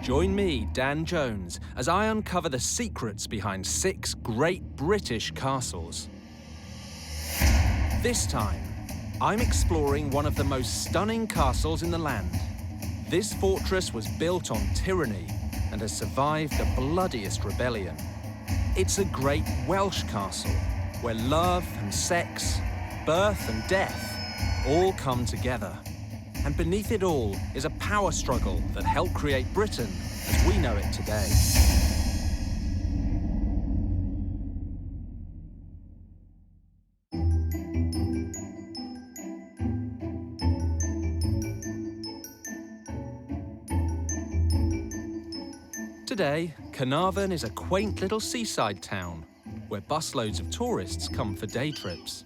Join me, Dan Jones, as I uncover the secrets behind 6 great British castles. This time, I'm exploring one of the most stunning castles in the land. This fortress was built on tyranny and has survived the bloodiest rebellion. It's a great Welsh castle, where love and sex, birth and death all come together. And beneath it all is a power struggle that helped create Britain as we know it today. Today, Caernarfon is a quaint little seaside town where busloads of tourists come for day trips.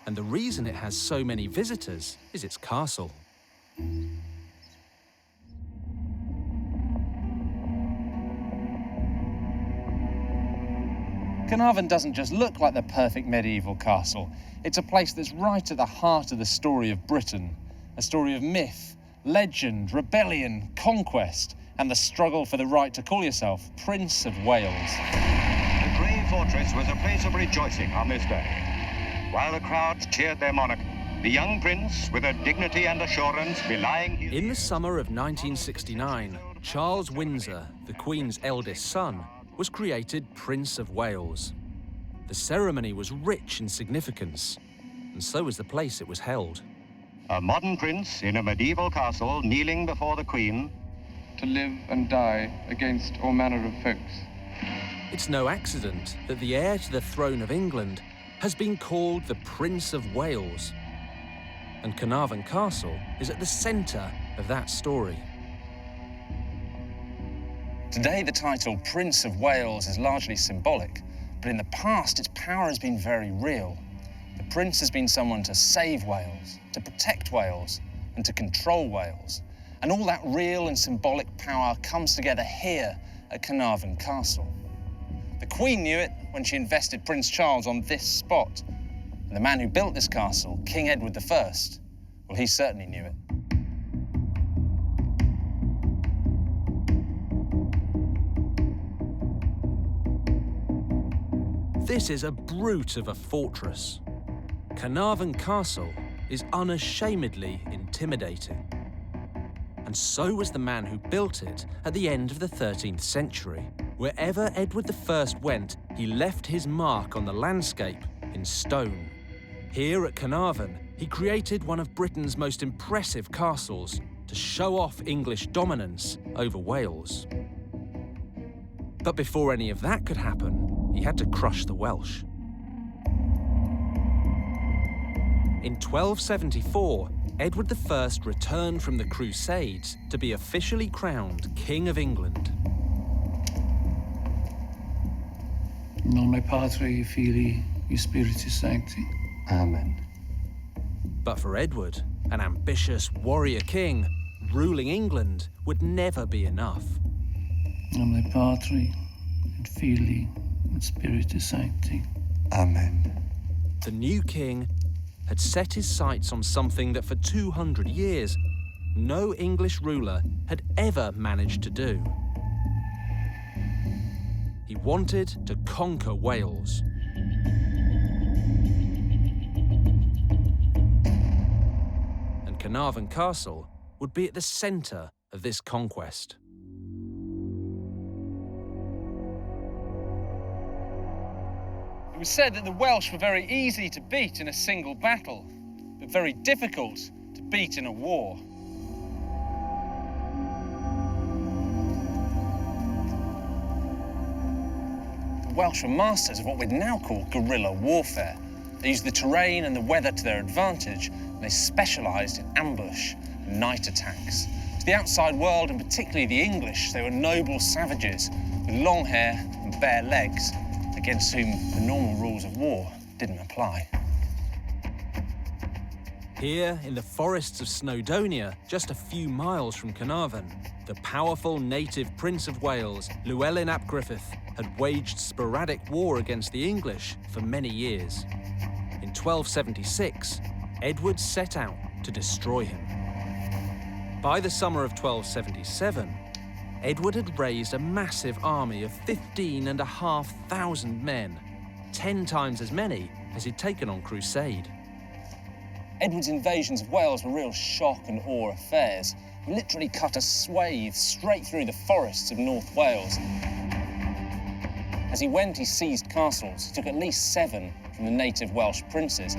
And the reason it has so many visitors is its castle. Caernarfon doesn't just look like the perfect medieval castle. It's a place that's right at the heart of the story of Britain. A story of myth, legend, rebellion, conquest, and the struggle for the right to call yourself Prince of Wales. The grey fortress was a place of rejoicing on this day. While the crowds cheered their monarch, the young prince, with a dignity and assurance belying his... In the summer of 1969, Charles Windsor, the Queen's eldest son, was created Prince of Wales. The ceremony was rich in significance, and so was the place it was held. A modern prince in a medieval castle kneeling before the Queen. To live and die against all manner of folks. It's no accident that the heir to the throne of England has been called the Prince of Wales. And Caernarfon Castle is at the centre of that story. Today, the title Prince of Wales is largely symbolic, but in the past, its power has been very real. The prince has been someone to save Wales, to protect Wales, and to control Wales. And all that real and symbolic power comes together here at Caernarfon Castle. The Queen knew it when she invested Prince Charles on this spot. And the man who built this castle, King Edward I, well, he certainly knew it. This is a brute of a fortress. Caernarfon Castle is unashamedly intimidating. And so was the man who built it at the end of the 13th century. Wherever Edward I went, he left his mark on the landscape in stone. Here at Caernarfon, he created one of Britain's most impressive castles to show off English dominance over Wales. But before any of that could happen, he had to crush the Welsh. In 1274, Edward I returned from the Crusades to be officially crowned King of England. Nome Patri, Filii, Spiritus Sancti. Amen. But for Edward, an ambitious warrior king, ruling England would never be enough. Nome Patri, et Filii, et Spiritus Sancti. Amen. The new king had set his sights on something that for 200 years, no English ruler had ever managed to do. He wanted to conquer Wales. And Caernarfon Castle would be at the centre of this conquest. It was said that the Welsh were very easy to beat in a single battle, but very difficult to beat in a war. The Welsh were masters of what we'd now call guerrilla warfare. They used the terrain and the weather to their advantage, and they specialised in ambush and night attacks. To the outside world, and particularly the English, they were noble savages with long hair and bare legs, against whom the normal rules of war didn't apply. Here, in the forests of Snowdonia, just a few miles from Caernarfon, the powerful native Prince of Wales, Llewellyn ap Griffith, had waged sporadic war against the English for many years. In 1276, Edward set out to destroy him. By the summer of 1277, Edward had raised a massive army of 15,500 men, 10 times as many as he'd taken on crusade. Edward's invasions of Wales were real shock and awe affairs. He literally cut a swathe straight through the forests of North Wales. As he went, he seized castles. He took at least 7 from the native Welsh princes.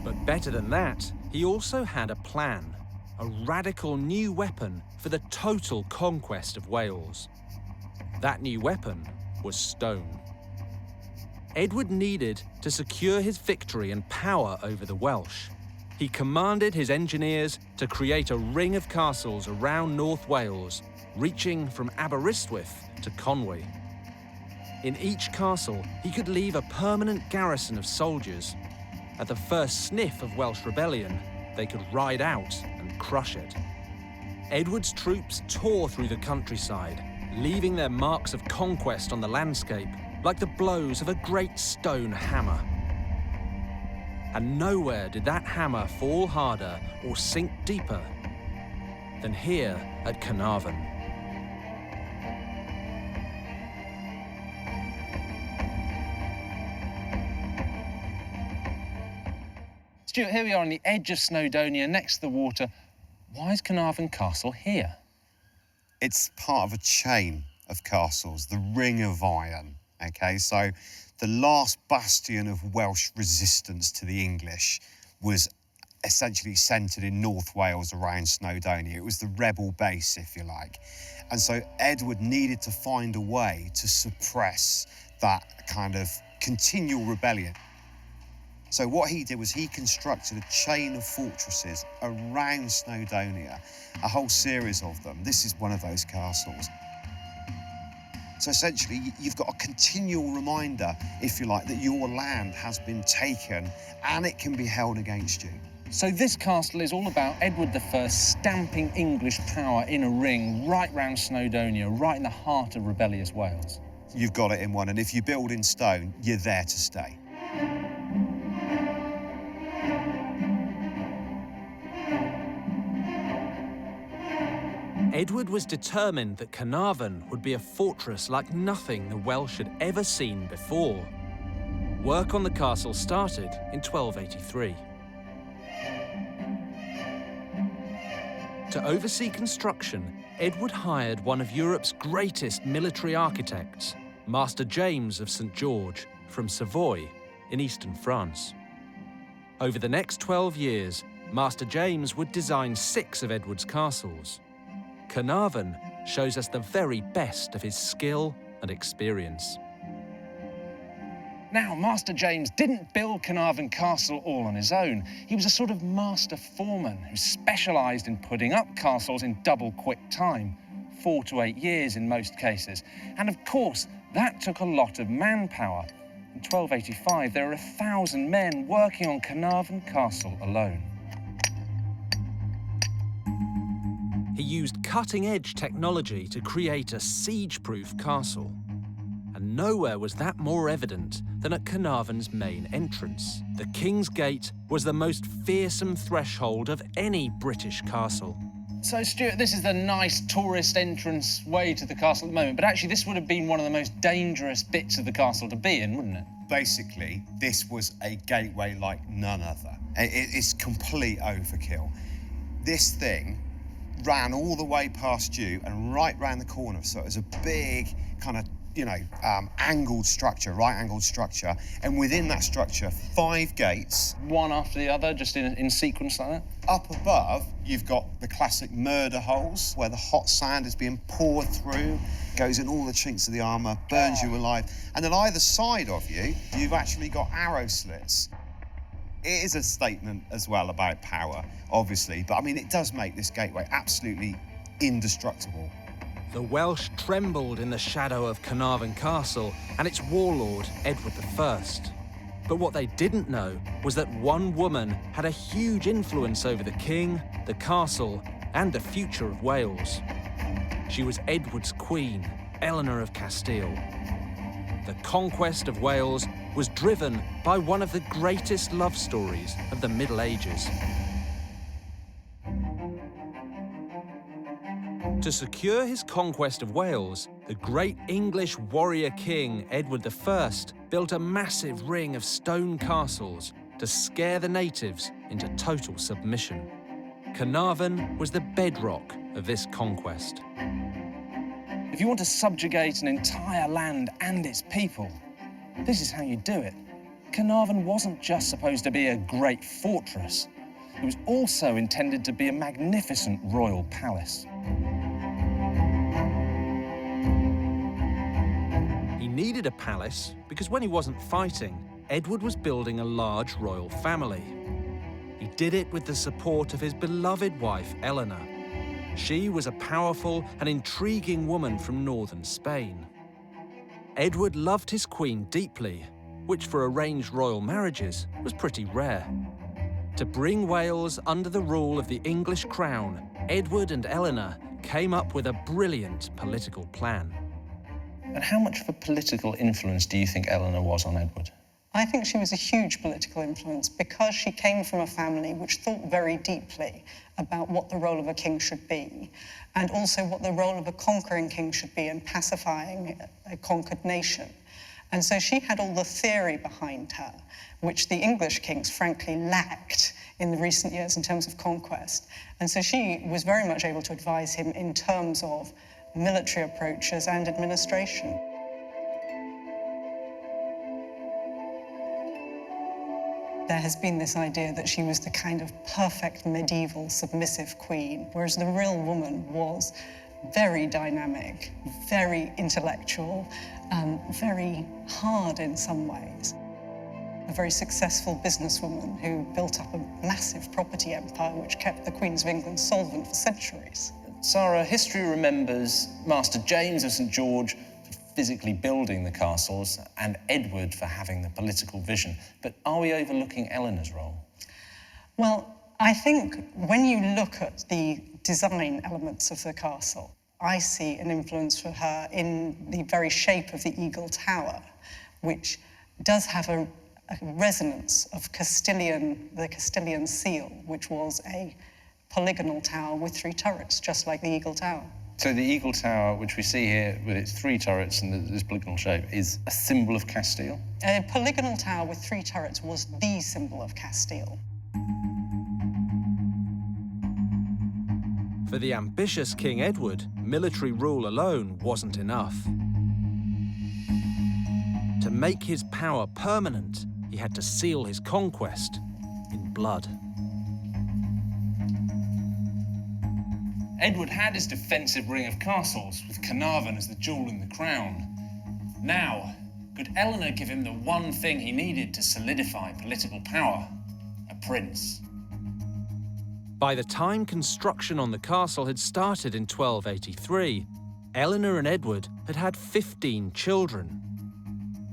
But better than that, he also had a plan, a radical new weapon for the total conquest of Wales. That new weapon was stone. Edward needed to secure his victory and power over the Welsh. He commanded his engineers to create a ring of castles around North Wales, reaching from Aberystwyth to Conwy. In each castle, he could leave a permanent garrison of soldiers. At the first sniff of Welsh rebellion, they could ride out and crush it. Edward's troops tore through the countryside, leaving their marks of conquest on the landscape like the blows of a great stone hammer. And nowhere did that hammer fall harder or sink deeper than here at Caernarfon. Stuart, here we are on the edge of Snowdonia, next to the water. Why is Caernarfon Castle here? It's part of a chain of castles, the Ring of Iron. Okay, so the last bastion of Welsh resistance to the English was essentially centred in North Wales around Snowdonia. It was the rebel base, if you like. And so Edward needed to find a way to suppress that kind of continual rebellion. So what he did was he constructed a chain of fortresses around Snowdonia, a whole series of them. This is one of those castles. So essentially, you've got a continual reminder, if you like, that your land has been taken and it can be held against you. So this castle is all about Edward I stamping English power in a ring right round Snowdonia, right in the heart of rebellious Wales. You've got it in one, and if you build in stone, you're there to stay. Edward was determined that Caernarfon would be a fortress like nothing the Welsh had ever seen before. Work on the castle started in 1283. To oversee construction, Edward hired one of Europe's greatest military architects, Master James of St. George, from Savoy in eastern France. Over the next 12 years, Master James would design 6 of Edward's castles. Caernarfon shows us the very best of his skill and experience. Now, Master James didn't build Caernarfon Castle all on his own. He was a sort of master foreman who specialised in putting up castles in double quick time, 4 to 8 years in most cases. And of course, that took a lot of manpower. In 1285, there were 1,000 men working on Caernarfon Castle alone. He used cutting-edge technology to create a siege-proof castle. And nowhere was that more evident than at Caernarfon's main entrance. The King's Gate was the most fearsome threshold of any British castle. So, Stuart, this is the nice tourist entrance way to the castle at the moment, but actually this would have been one of the most dangerous bits of the castle to be in, wouldn't it? Basically, this was a gateway like none other. It's complete overkill. This thing ran all the way past you and right round the corner, so it was a big kind of, angled structure, right-angled structure, and within that structure, 5 gates. One after the other, just in sequence like that? Up above, you've got the classic murder holes, where the hot sand is being poured through, goes in all the chinks of the armour, burns you alive. And then either side of you, you've actually got arrow slits. It is a statement as well about power, obviously, but I mean, it does make this gateway absolutely indestructible. The Welsh trembled in the shadow of Caernarfon Castle and its warlord, Edward I. But what they didn't know was that one woman had a huge influence over the king, the castle, and the future of Wales. She was Edward's queen, Eleanor of Castile. The conquest of Wales was driven by one of the greatest love stories of the Middle Ages. To secure his conquest of Wales, the great English warrior king Edward I built a massive ring of stone castles to scare the natives into total submission. Caernarfon was the bedrock of this conquest. If you want to subjugate an entire land and its people, this is how you do it. Caernarfon wasn't just supposed to be a great fortress. It was also intended to be a magnificent royal palace. He needed a palace because when he wasn't fighting, Edward was building a large royal family. He did it with the support of his beloved wife, Eleanor. She was a powerful and intriguing woman from northern Spain. Edward loved his queen deeply, which for arranged royal marriages was pretty rare. To bring Wales under the rule of the English crown, Edward and Eleanor came up with a brilliant political plan. And how much of a political influence do you think Eleanor was on Edward? I think she was a huge political influence because she came from a family which thought very deeply about what the role of a king should be, and also what the role of a conquering king should be in pacifying a conquered nation. And so she had all the theory behind her, which the English kings frankly lacked in the recent years in terms of conquest. And so she was very much able to advise him in terms of military approaches and administration. There has been this idea that she was the kind of perfect medieval submissive queen, whereas the real woman was very dynamic, very intellectual, very hard in some ways. A very successful businesswoman who built up a massive property empire which kept the Queens of England solvent for centuries. Sarah, history remembers Master James of St. George for physically building the castles and Edward for having the political vision. But are we overlooking Eleanor's role? Well, I think when you look at the design elements of the castle, I see an influence for her in the very shape of the Eagle Tower, which does have a resonance of the Castilian seal, which was a polygonal tower with 3 turrets, just like the Eagle Tower. So the Eagle Tower, which we see here with its 3 turrets and this polygonal shape, is a symbol of Castile? A polygonal tower with 3 turrets was the symbol of Castile. For the ambitious King Edward, military rule alone wasn't enough. To make his power permanent, he had to seal his conquest in blood. Edward had his defensive ring of castles, with Caernarfon as the jewel in the crown. Now, could Eleanor give him the one thing he needed to solidify political power? A prince. By the time construction on the castle had started in 1283, Eleanor and Edward had had 15 children.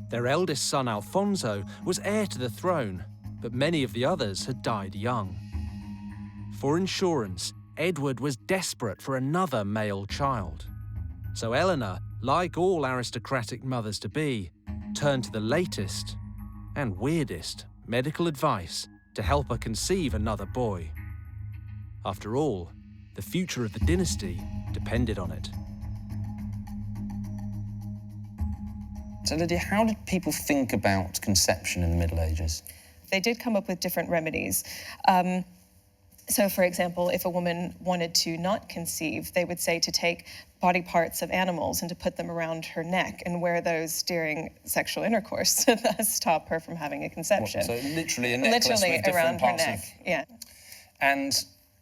Their eldest son, Alfonso, was heir to the throne, but many of the others had died young. For insurance, Edward was desperate for another male child. So Eleanor, like all aristocratic mothers-to-be, turned to the latest and weirdest medical advice to help her conceive another boy. After all, the future of the dynasty depended on it. So Lydia, how did people think about conception in the Middle Ages? They did come up with different remedies. So, for example, if a woman wanted to not conceive, they would say to take body parts of animals and to put them around her neck and wear those during sexual intercourse to thus stop her from having a conception. So literally a necklace with different around her parts neck, yeah. And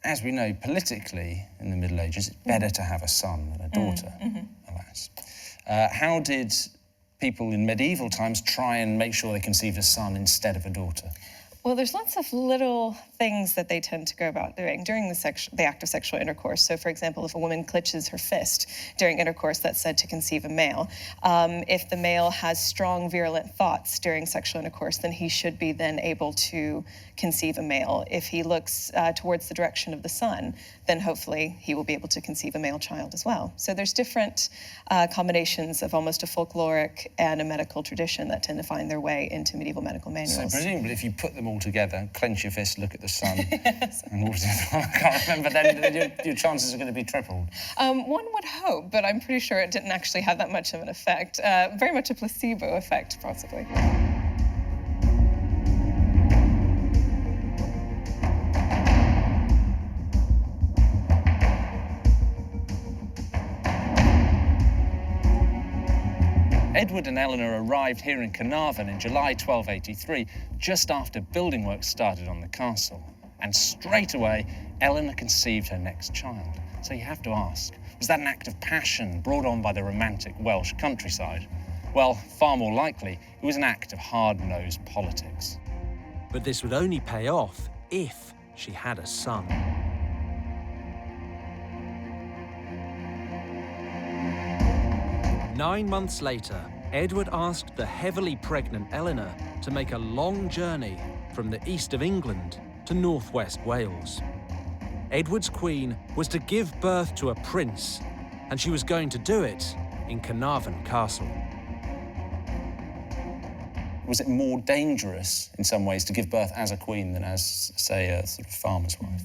as we know, politically, in the Middle Ages, it's better to have a son than a daughter, alas. How did people in medieval times try and make sure they conceived a son instead of a daughter? Well, there's lots of little things that they tend to go about doing during the act of sexual intercourse. So, for example, if a woman clenches her fist during intercourse, that's said to conceive a male. If the male has strong, virulent thoughts during sexual intercourse, then he should be then able to conceive a male. If he looks towards the direction of the sun, then hopefully he will be able to conceive a male child as well. So there's different combinations of almost a folkloric and a medical tradition that tend to find their way into medieval medical manuals. So presumably if you put them all together, clench your fist, look at the sun, yes. And all I can't remember, then your chances are going to be tripled. One would hope, but I'm pretty sure it didn't actually have that much of an effect. Very much a placebo effect, possibly. Edward and Eleanor arrived here in Caernarfon in July 1283, just after building work started on the castle. And straight away, Eleanor conceived her next child. So you have to ask, was that an act of passion brought on by the romantic Welsh countryside? Well, far more likely, it was an act of hard-nosed politics. But this would only pay off if she had a son. Nine months later, Edward asked the heavily pregnant Eleanor to make a long journey from the east of England to northwest Wales. Edward's queen was to give birth to a prince, and she was going to do it in Caernarfon Castle. Was it more dangerous in some ways to give birth as a queen than as, say, a sort of farmer's wife?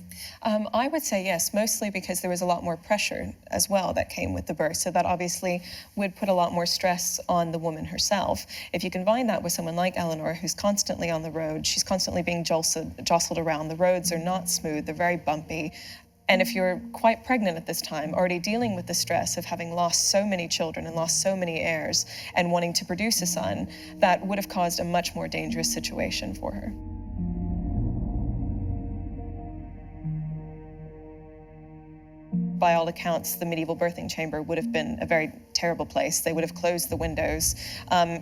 I would say yes, mostly because there was a lot more pressure as well that came with the birth. So that obviously would put a lot more stress on the woman herself. If you combine that with someone like Eleanor, who's constantly on the road, she's constantly being jostled around. The roads are not smooth, they're very bumpy. And if you're quite pregnant at this time, already dealing with the stress of having lost so many children and lost so many heirs and wanting to produce a son, that would have caused a much more dangerous situation for her. By all accounts, the medieval birthing chamber would have been a very terrible place. They would have closed the windows,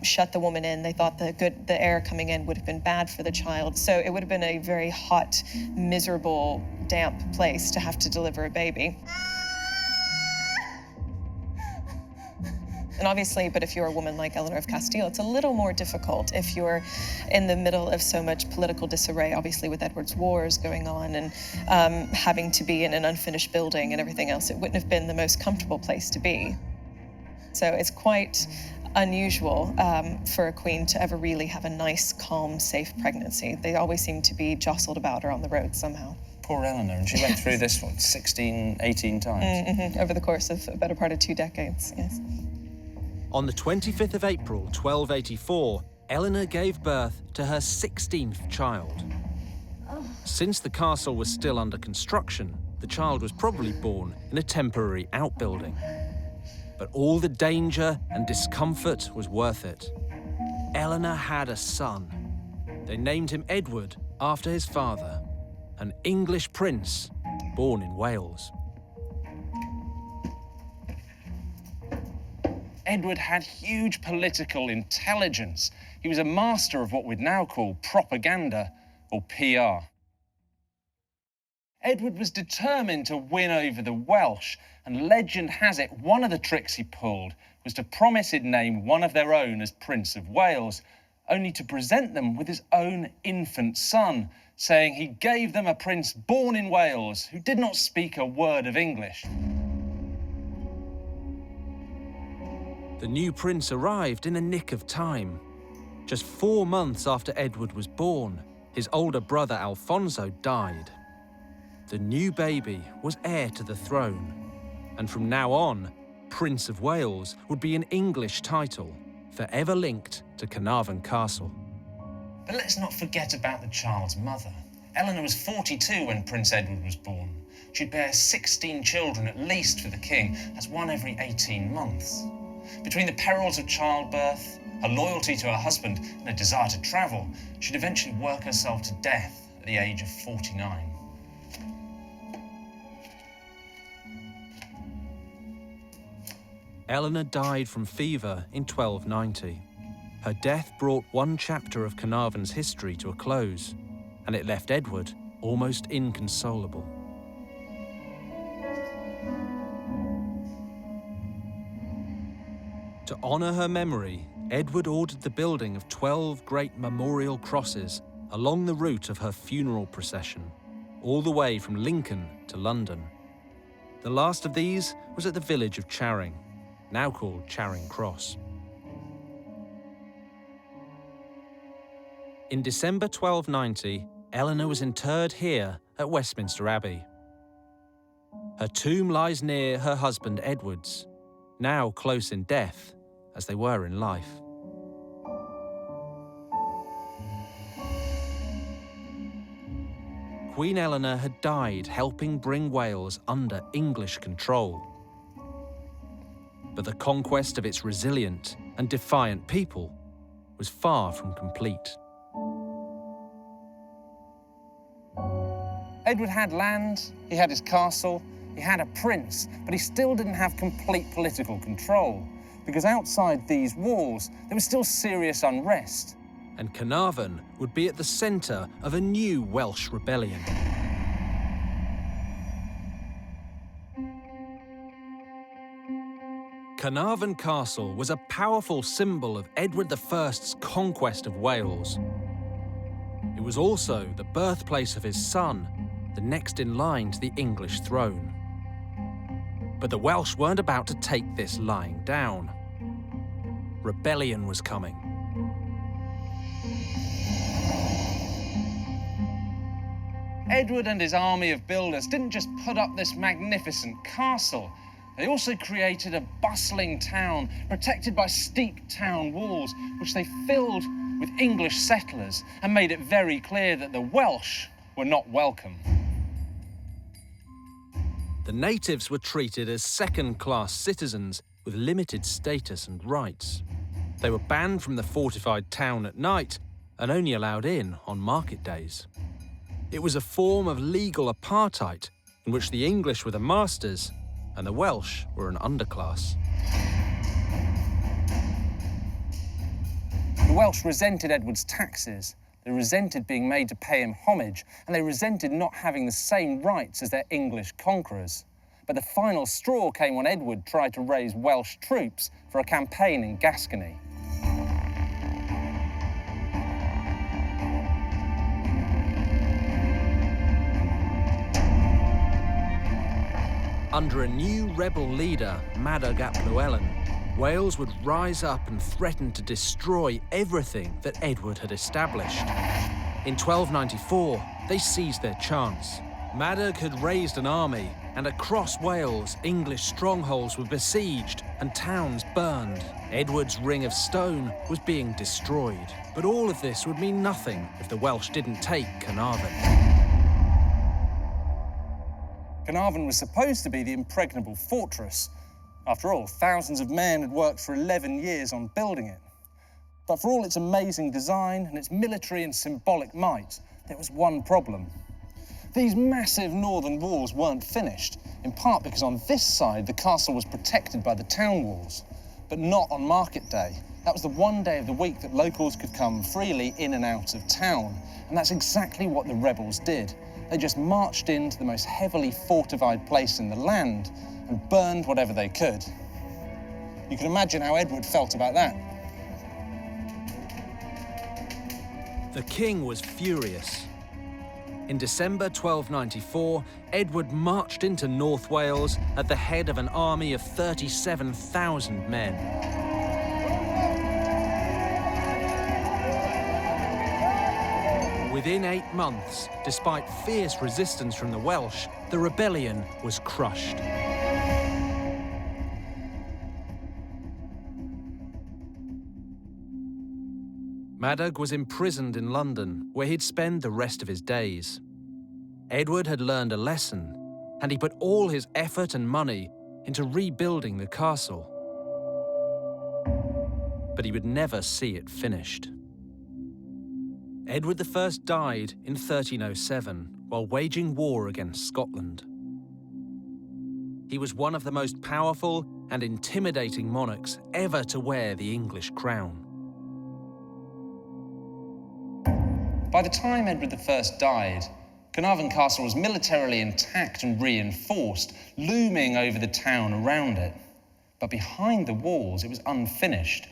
shut the woman in. They thought the air coming in would have been bad for the child. So it would have been a very hot, miserable, damp place to have to deliver a baby. And obviously, but if you're a woman like Eleanor of Castile, it's a little more difficult if you're in the middle of so much political disarray, obviously with Edward's wars going on and having to be in an unfinished building and everything else. It wouldn't have been the most comfortable place to be. So it's quite unusual for a queen to ever really have a nice, calm, safe pregnancy. They always seem to be jostled about or on the road somehow. Poor Eleanor, and she went through this, what, 16, 18 times? Over the course of a better part of 2 decades, yes. On the 25th of April, 1284, Eleanor gave birth to her 16th child. Since the castle was still under construction, the child was probably born in a temporary outbuilding. But all the danger and discomfort was worth it. Eleanor had a son. They named him Edward after his father, an English prince born in Wales. Edward had huge political intelligence. He was a master of what we'd now call propaganda, or PR. Edward was determined to win over the Welsh, and legend has it one of the tricks he pulled was to promise he'd name one of their own as Prince of Wales, only to present them with his own infant son, saying he gave them a prince born in Wales who did not speak a word of English. The new prince arrived in the nick of time. Just 4 months after Edward was born, his older brother Alfonso died. The new baby was heir to the throne, and from now on, Prince of Wales would be an English title, forever linked to Caernarfon Castle. But let's not forget about the child's mother. Eleanor was 42 when Prince Edward was born. She'd bear 16 children at least for the king, that's one every 18 months. Between the perils of childbirth, her loyalty to her husband, and a desire to travel, she'd eventually work herself to death at the age of 49. Eleanor died from fever in 1290. Her death brought one chapter of Caernarfon's history to a close. and it left Edward almost inconsolable. To honour her memory, Edward ordered the building of 12 great memorial crosses along the route of her funeral procession, all the way from Lincoln to London. The last of these was at the village of Charing, now called Charing Cross. In December 1290, Eleanor was interred here at Westminster Abbey. Her tomb lies near her husband Edward's, now close in death as they were in life. Queen Eleanor had died helping bring Wales under English control. But the conquest of its resilient and defiant people was far from complete. Edward had land, he had his castle, he had a prince, but he still didn't have complete political control, because outside these walls, there was still serious unrest. And Caernarfon would be at the centre of a new Welsh rebellion. Caernarfon Castle was a powerful symbol of Edward I's conquest of Wales. It was also the birthplace of his son, the next in line to the English throne. But the Welsh weren't about to take this lying down. Rebellion was coming. Edward and his army of builders didn't just put up this magnificent castle. They also created a bustling town protected by steep town walls, which they filled with English settlers and made it very clear that the Welsh were not welcome. The natives were treated as second-class citizens with limited status and rights. They were banned from the fortified town at night and only allowed in on market days. It was a form of legal apartheid in which the English were the masters and the Welsh were an underclass. The Welsh resented Edward's taxes, they resented being made to pay him homage, and they resented not having the same rights as their English conquerors. But the final straw came when Edward tried to raise Welsh troops for a campaign in Gascony. Under a new rebel leader, Madog ap Llywelyn, Wales would rise up and threaten to destroy everything that Edward had established. In 1294, they seized their chance. Madog had raised an army, and across Wales, English strongholds were besieged and towns burned. Edward's ring of stone was being destroyed. But all of this would mean nothing if the Welsh didn't take Caernarfon. Caernarfon was supposed to be the impregnable fortress. After all, thousands of men had worked for 11 years on building it. But for all its amazing design and its military and symbolic might, there was one problem. These massive northern walls weren't finished, in part because on this side the castle was protected by the town walls, but not on market day. That was the one day of the week that locals could come freely in and out of town, and that's exactly what the rebels did. They just marched into the most heavily fortified place in the land and burned whatever they could. You can imagine how Edward felt about that. The king was furious. In December 1294, Edward marched into North Wales at the head of an army of 37,000 men. Within 8 months, despite fierce resistance from the Welsh, the rebellion was crushed. Madog was imprisoned in London, where he'd spend the rest of his days. Edward had learned a lesson, and he put all his effort and money into rebuilding the castle. But he would never see it finished. Edward I died in 1307 while waging war against Scotland. He was one of the most powerful and intimidating monarchs ever to wear the English crown. By the time Edward I died, Caernarfon Castle was militarily intact and reinforced, looming over the town around it. But behind the walls, it was unfinished.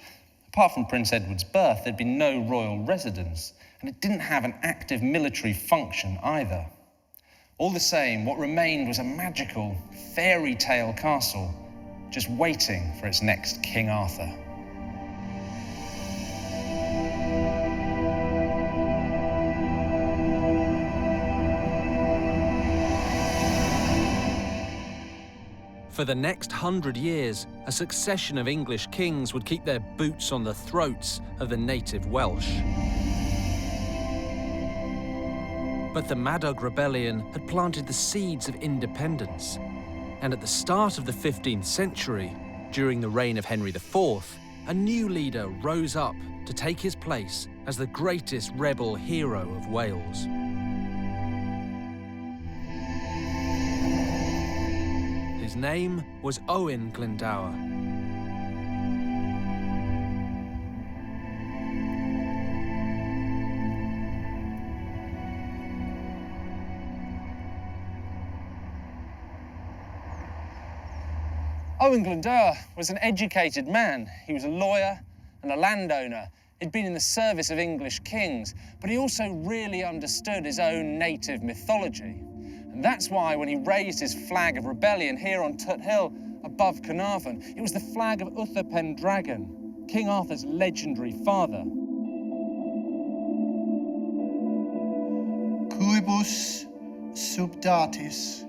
Apart from Prince Edward's birth, there'd been no royal residence, and it didn't have an active military function either. All the same, what remained was a magical fairy tale castle, just waiting for its next King Arthur. For the next 100 years, a succession of English kings would keep their boots on the throats of the native Welsh. But the Madog Rebellion had planted the seeds of independence. And at the start of the 15th century, during the reign of Henry IV, a new leader rose up to take his place as the greatest rebel hero of Wales. His name was Owen Glendower. Owen Glendower was an educated man. He was a lawyer and a landowner. He'd been in the service of English kings, but he also really understood his own native mythology. And that's why when he raised his flag of rebellion here on Tut Hill above Caernarfon, it was the flag of Uther Pendragon, King Arthur's legendary father. Cuibus subdatis,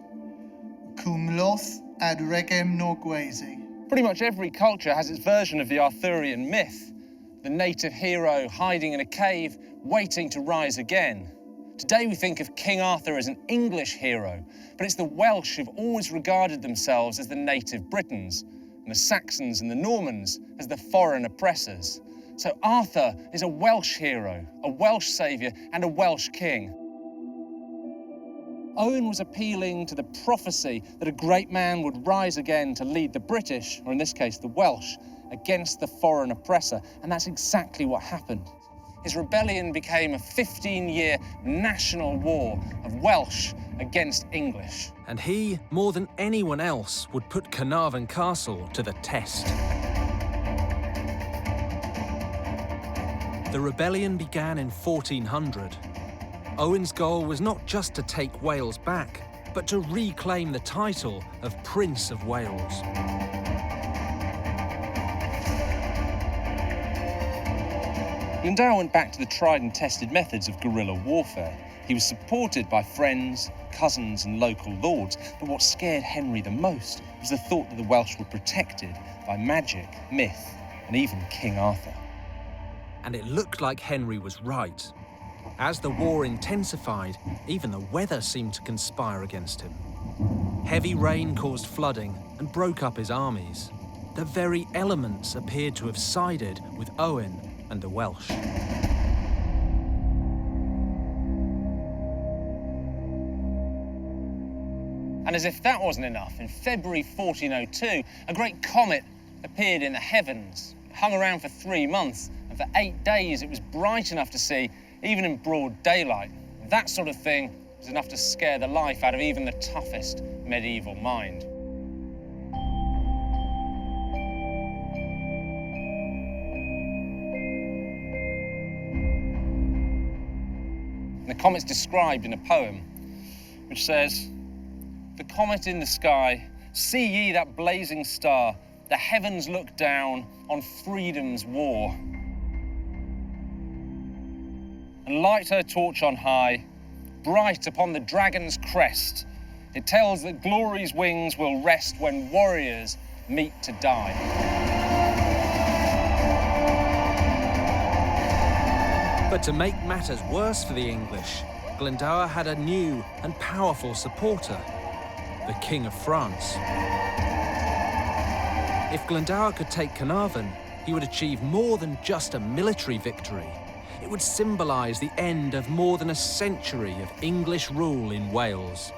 cum loth ad regem norguesi. Pretty much every culture has its version of the Arthurian myth, the native hero hiding in a cave, waiting to rise again. Today we think of King Arthur as an English hero, but it's the Welsh who've always regarded themselves as the native Britons, and the Saxons and the Normans as the foreign oppressors. So Arthur is a Welsh hero, a Welsh saviour, and a Welsh king. Owen was appealing to the prophecy that a great man would rise again to lead the British, or in this case the Welsh, against the foreign oppressor, and that's exactly what happened. His rebellion became a 15-year national war of Welsh against English. And he, more than anyone else, would put Caernarfon Castle to the test. The rebellion began in 1400. Owen's goal was not just to take Wales back, but to reclaim the title of Prince of Wales. Glendower went back to the tried and tested methods of guerrilla warfare. He was supported by friends, cousins and local lords, but what scared Henry the most was the thought that the Welsh were protected by magic, myth and even King Arthur. And it looked like Henry was right. As the war intensified, even the weather seemed to conspire against him. Heavy rain caused flooding and broke up his armies. The very elements appeared to have sided with Owen and the Welsh. And as if that wasn't enough, in February 1402, a great comet appeared in the heavens. It hung around for 3 months, and for 8 days it was bright enough to see, even in broad daylight. That sort of thing was enough to scare the life out of even the toughest medieval mind. The comet's described in a poem, which says, "The comet in the sky, see ye that blazing star, the heavens look down on freedom's war. And light her torch on high, bright upon the dragon's crest. It tells that glory's wings will rest when warriors meet to die." But to make matters worse for the English, Glendower had a new and powerful supporter, the King of France. If Glendower could take Caernarfon, he would achieve more than just a military victory. It would symbolise the end of more than a century of English rule in Wales.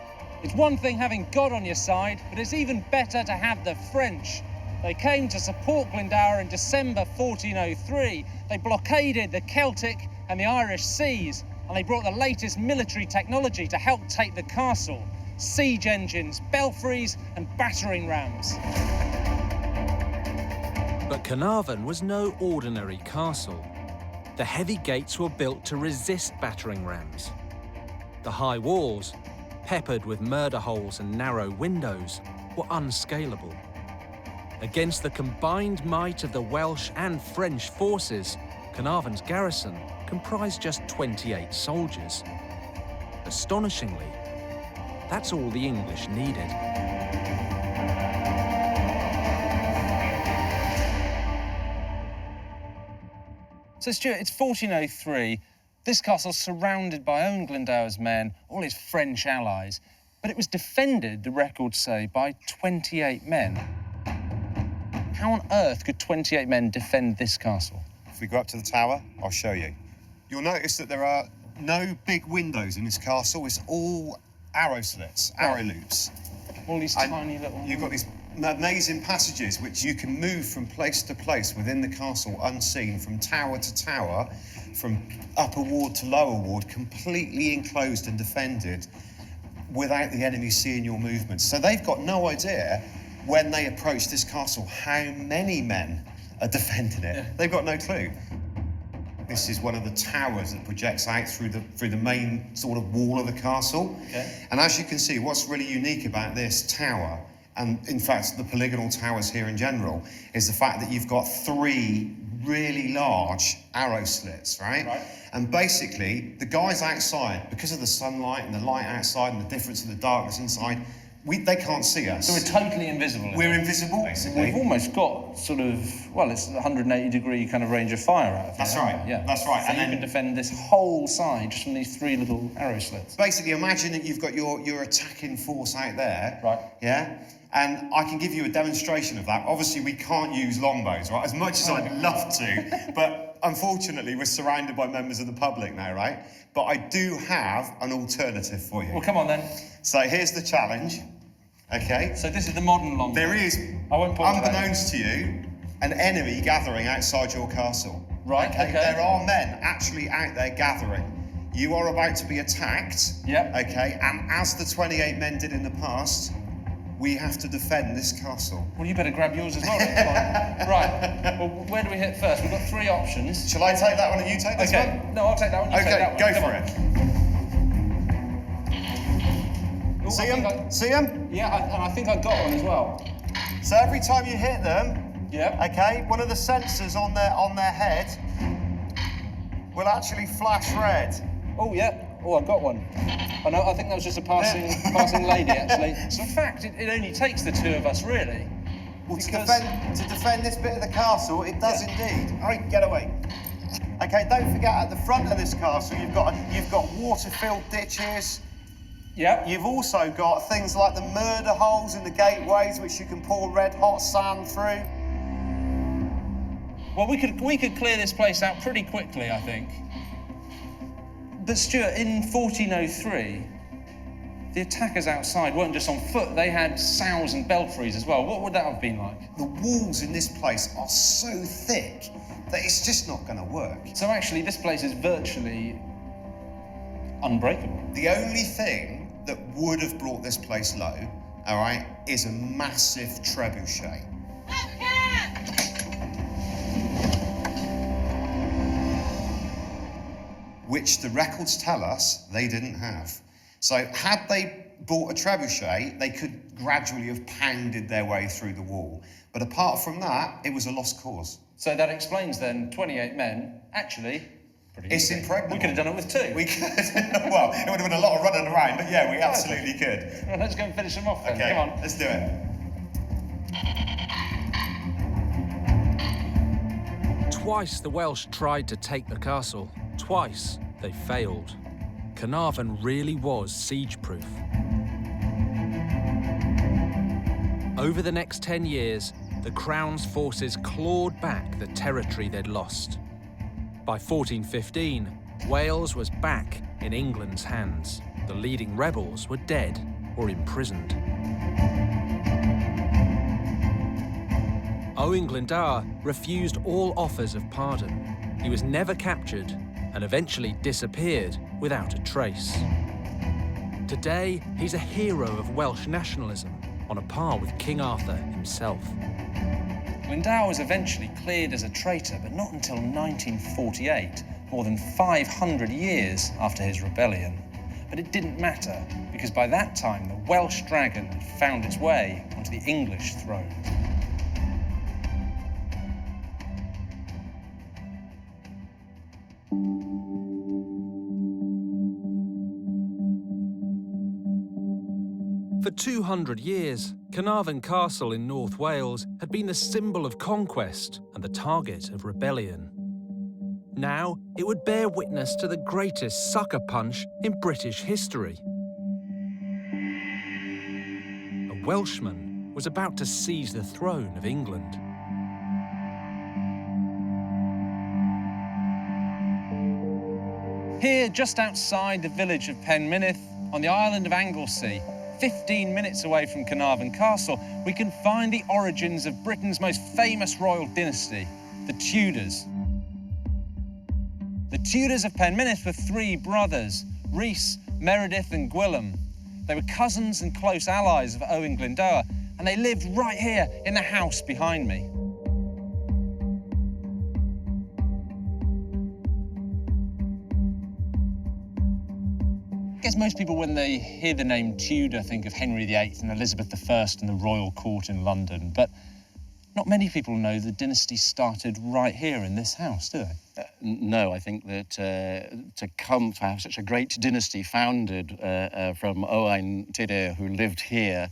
It's one thing having God on your side, but it's even better to have the French. They came to support Glendower in December 1403. They blockaded the Celtic and the Irish seas, and they brought the latest military technology to help take the castle. Siege engines, belfries, and battering rams. But Caernarfon was no ordinary castle. The heavy gates were built to resist battering rams. The high walls, peppered with murder holes and narrow windows, were unscalable. Against the combined might of the Welsh and French forces, Caernarfon's garrison comprised just 28 soldiers. Astonishingly, that's all the English needed. So Stuart, it's 1403. This castle's surrounded by Owen Glendower's men, all his French allies, but it was defended, the records say, by 28 men. How on earth could 28 men defend this castle? If we go up to the tower, I'll show you. You'll notice that there are no big windows in this castle. It's all arrow slits, arrow loops. All these tiny little... You've got these amazing passages which you can move from place to place within the castle unseen, from tower to tower, from upper ward to lower ward, completely enclosed and defended without the enemy seeing your movements. So they've got no idea when they approach this castle how many men are defending it. Yeah. They've got no clue. This is one of the towers that projects out through the main sort of wall of the castle. Okay. And as you can see, what's really unique about this tower, and in fact the polygonal towers here in general, is the fact that you've got 3 really large arrow slits, right? And basically, the guys outside, because of the sunlight and the light outside and the difference of the darkness inside, they can't see us. So we're totally invisible. We're invisible, basically. We've almost got sort of, well, it's a 180-degree kind of range of fire out of it. That's right. Yeah, that's right. So and you can defend this whole side just from these 3 little arrow slits. Basically, imagine that you've got your attacking force out there. Right. Yeah. And I can give you a demonstration of that. Obviously, we can't use longbows, right? As much as I'd love to, but unfortunately, we're surrounded by members of the public now, right? But I do have an alternative for you. Well, come on then. So here's the challenge. Okay. So this is the modern longbow. There is, unbeknownst to you, an enemy gathering outside your castle. Right. Okay. There are men actually out there gathering. You are about to be attacked. Yep. Okay. And as the 28 men did in the past, we have to defend this castle. Well, you better grab yours as well. Right. Well, where do we hit first? We've got 3 options. Shall I take that one and you take this one? No, I'll take that one. You take that one. Go for it. Ooh, See them? See them? Yeah, and I think I got one as well. So every time you hit them, okay, one of the sensors on their head will actually flash red. Oh yeah. Oh, I got one. I think that was just a passing lady, actually. So in fact, it only takes the 2 of us, really. Well, to defend this bit of the castle, it does indeed. All right, get away. Okay, don't forget at the front of this castle, you've got water-filled ditches. Yeah. You've also got things like the murder holes in the gateways, which you can pour red-hot sand through. Well, we could clear this place out pretty quickly, I think. But Stuart, in 1403, the attackers outside weren't just on foot, they had sows and belfries as well. What would that have been like? The walls in this place are so thick that it's just not going to work. So actually, this place is virtually unbreakable. The only thing that would have brought this place low, all right, is a massive trebuchet. Which the records tell us they didn't have. So had they bought a trebuchet, they could gradually have pounded their way through the wall. But apart from that, it was a lost cause. So that explains then 28 men, actually, pretty It's easy. impregnable. We could have done it with 2. We could. Well, it would have been a lot of running around, but yeah, we absolutely could. Well, let's go and finish them off then. Okay, Come on. let's do it. Twice the Welsh tried to take the castle. Twice they failed. Caernarfon really was siege-proof. Over the next 10 years, the Crown's forces clawed back the territory they'd lost. By 1415, Wales was back in England's hands. The leading rebels were dead or imprisoned. Owen Glendower refused all offers of pardon. He was never captured and eventually disappeared without a trace. Today, he's a hero of Welsh nationalism, on a par with King Arthur himself. Glendower was eventually cleared as a traitor, but not until 1948, more than 500 years after his rebellion. But it didn't matter, because by that time, the Welsh dragon had found its way onto the English throne. For 200 years, Caernarfon Castle in North Wales had been the symbol of conquest and the target of rebellion. Now, it would bear witness to the greatest sucker punch in British history. A Welshman was about to seize the throne of England. Here, just outside the village of Penmynnydd, on the island of Anglesey, 15 minutes away from Caernarfon Castle, we can find the origins of Britain's most famous royal dynasty, the Tudors. The Tudors of Penmynnydd were three brothers, Rhys, Meredith and Gwilym. They were cousins and close allies of Owen Glendower, and they lived right here in the house behind me. I guess most people, when they hear the name Tudor, think of Henry VIII and Elizabeth I and the royal court in London, but not many people know the dynasty started right here in this house, do they? No, I think that to have such a great dynasty founded from Owain Tudur, who lived here,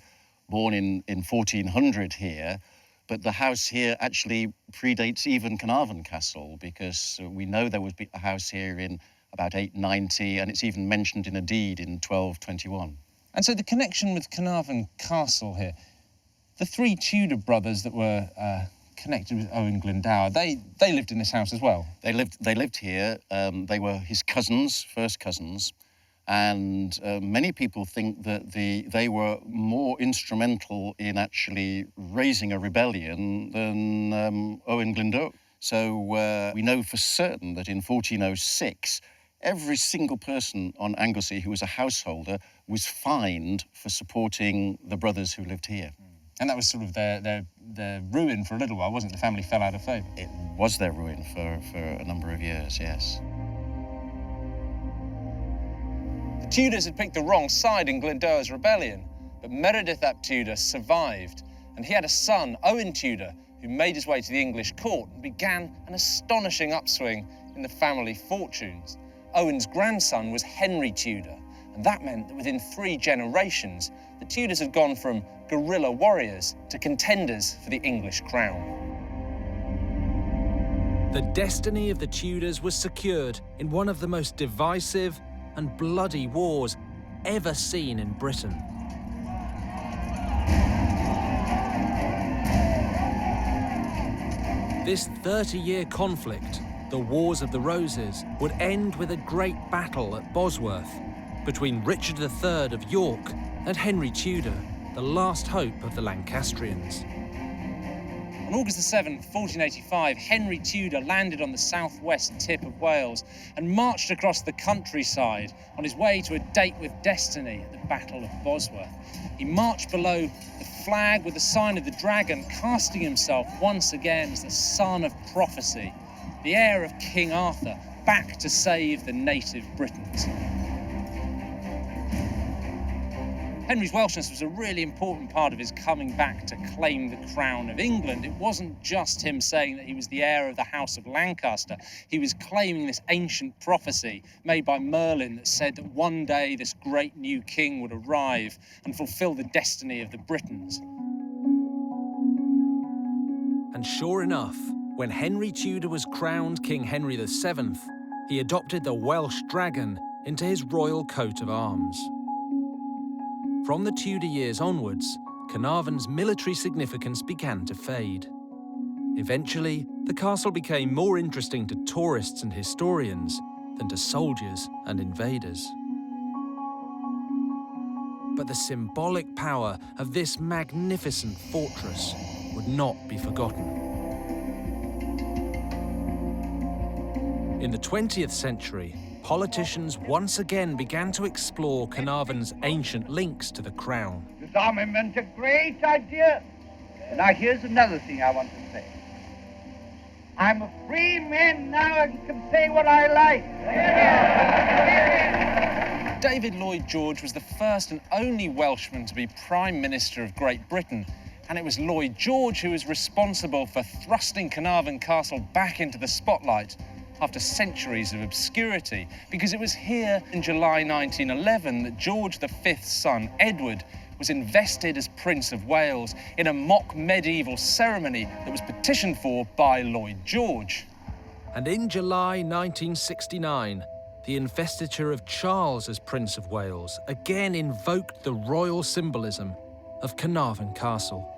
born in 1400 here, but the house here actually predates even Caernarfon Castle, because we know there was a house here in about 890, and it's even mentioned in a deed in 1221. And so the connection with Caernarfon Castle here, the three Tudor brothers that were connected with Owen Glendower, they lived in this house as well? They lived here. They were his cousins, first cousins, and many people think that they were more instrumental in actually raising a rebellion than Owen Glendower. So we know for certain that in 1406, every single person on Anglesey who was a householder was fined for supporting the brothers who lived here. And that was sort of their ruin for a little while, wasn't it? The family fell out of favour. It was their ruin for a number of years, yes. The Tudors had picked the wrong side in Glendower's rebellion, but Meredith ap Tudor survived, and he had a son, Owen Tudor, who made his way to the English court and began an astonishing upswing in the family fortunes. Owen's grandson was Henry Tudor, and that meant that within 3 generations, the Tudors had gone from guerrilla warriors to contenders for the English crown. The destiny of the Tudors was secured in one of the most divisive and bloody wars ever seen in Britain. This 30-year conflict, the Wars of the Roses, would end with a great battle at Bosworth between Richard III of York and Henry Tudor, the last hope of the Lancastrians. On August the 7th, 1485, Henry Tudor landed on the southwest tip of Wales and marched across the countryside on his way to a date with destiny at the Battle of Bosworth. He marched below the flag with the sign of the dragon, casting himself once again as the son of prophecy, the heir of King Arthur, back to save the native Britons. Henry's Welshness was a really important part of his coming back to claim the crown of England. It wasn't just him saying that he was the heir of the House of Lancaster. He was claiming this ancient prophecy made by Merlin that said that one day this great new king would arrive and fulfill the destiny of the Britons. And sure enough, when Henry Tudor was crowned King Henry VII, he adopted the Welsh dragon into his royal coat of arms. From the Tudor years onwards, Caernarfon's military significance began to fade. Eventually, the castle became more interesting to tourists and historians than to soldiers and invaders. But the symbolic power of this magnificent fortress would not be forgotten. In the 20th century, politicians once again began to explore Caernarfon's ancient links to the crown. This armament, a great idea. Now here's another thing I want to say. I'm a free man now and can say what I like. David Lloyd George was the first and only Welshman to be Prime Minister of Great Britain, and it was Lloyd George who was responsible for thrusting Caernarfon Castle back into the spotlight after centuries of obscurity, because it was here in July 1911 that George V's son, Edward, was invested as Prince of Wales in a mock medieval ceremony that was petitioned for by Lloyd George. And in July 1969, the investiture of Charles as Prince of Wales again invoked the royal symbolism of Caernarfon Castle.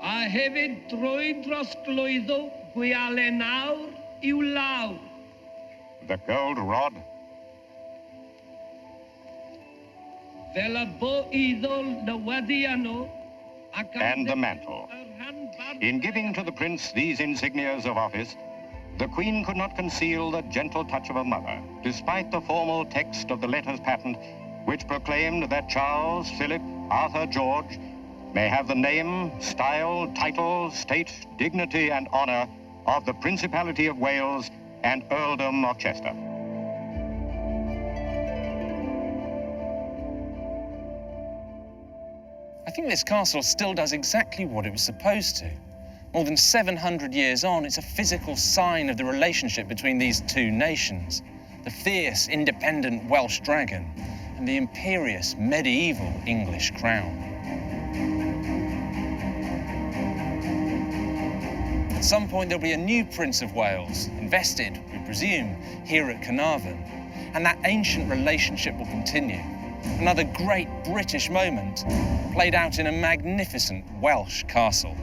A hefyd drwy dros glwyddo gwiale nawr i'w law. The gold rod. Fel y bo iddo newyddiannol And the mantle. In giving to the prince these insignias of office, the Queen could not conceal the gentle touch of a mother, despite the formal text of the letters patent, which proclaimed that Charles, Philip, Arthur, George may have the name, style, title, state, dignity, and honour of the Principality of Wales and Earldom of Chester. I think this castle still does exactly what it was supposed to. More than 700 years on, it's a physical sign of the relationship between these two nations, the fierce, independent Welsh dragon and the imperious, medieval English crown. At some point, there'll be a new Prince of Wales, invested, we presume, here at Caernarfon, and that ancient relationship will continue. Another great British moment played out in a magnificent Welsh castle.